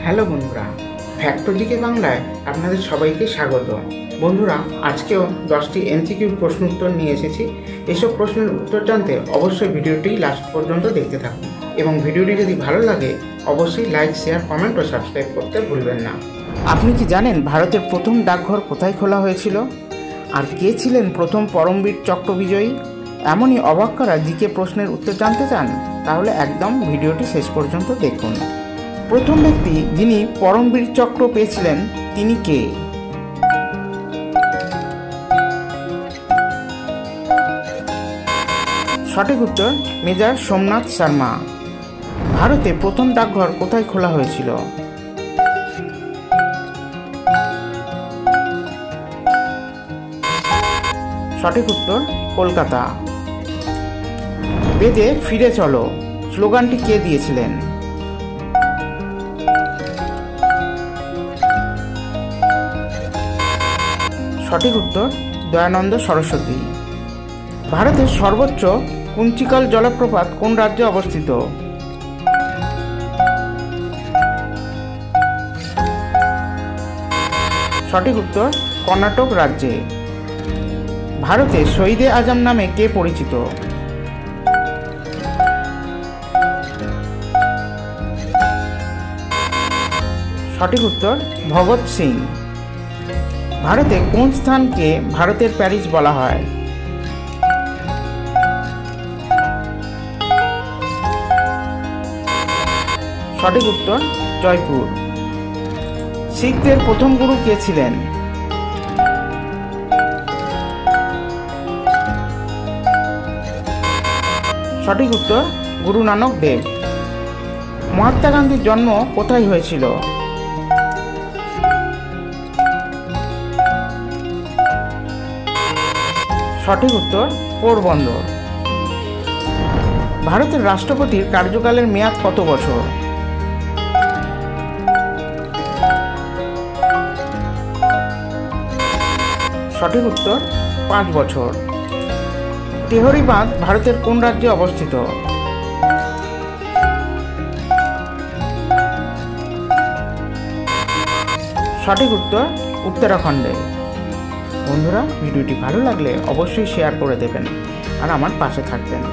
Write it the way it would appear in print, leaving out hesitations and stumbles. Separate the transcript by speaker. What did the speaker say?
Speaker 1: Hello বন্ধুরা, ফ্যাক্টজিকে বাংলায় আপনাদের সবাইকে স্বাগত। বন্ধুরা, আজকেও 10টি এমসিকিউ প্রশ্ন উত্তর নিয়ে এসেছি। এসব প্রশ্নের উত্তর জানতে অবশ্যই ভিডিওটি লাস্ট পর্যন্ত দেখতে থাকুন এবং ভিডিওটি যদি ভালো লাগে অবশ্যই লাইক, শেয়ার, কমেন্ট ও সাবস্ক্রাইব করতে ভুলবেন না। আপনি কি জানেন ভারতের প্রথম ডাকঘর কোথায় খোলা হয়েছিল? আর কে ছিলেন প্রথম পরমবীর চক্র বিজয়ী? এমনই অবাক করা জিকে প্রশ্নের উত্তর জানতে চান? তাহলে একদম ভিডিওটি শেষ পর্যন্ত দেখুন। প্রথম ব্যক্তি যিনি পরমবীর চক্র পেয়েছিলেন তিনি কে? সঠিক উত্তর মেজর সোমনাথ শর্মা। ভারতে প্রথম ডাকঘর কোথায় খোলা হয়েছিল? সঠিক উত্তর কলকাতা। বেদে ফিরে চলো স্লোগানটি কে দিয়েছিলেন? সঠিক উত্তর দয়ানন্দ সরস্বতী। ভারতের সর্বোচ্চ কুঞ্চিকল জলপ্রপাত কোন রাজ্যে অবস্থিত? সঠিক উত্তর কর্ণাটক রাজ্যে। ভারতে শহীদে আজম নামে কে পরিচিত? সঠিক উত্তর ভগৎ সিং। ভারতে কোন স্থানকে ভারতের প্যারিস বলা হয়? সঠিক উত্তর জয়পুর। শিখদের প্রথম গুরু কে ছিলেন? সঠিক উত্তর গুরু নানক দেব। মহাত্মা গান্ধীর জন্ম কোথায় হয়েছিল? সঠিক উত্তর পোরবন্দর। ভারতের রাষ্ট্রপতির কার্যকালের মেয়াদ কত বছর? সঠিক উত্তর 5 বছর। তেহরি বাঁধ ভারতের কোন রাজ্যে অবস্থিত? সঠিক উত্তর উত্তরাখণ্ডে। বন্ধুরা, ভিডিওটি ভালো লাগলে অবশ্যই শেয়ার করে দেবেন আর আমার পাশে থাকবেন।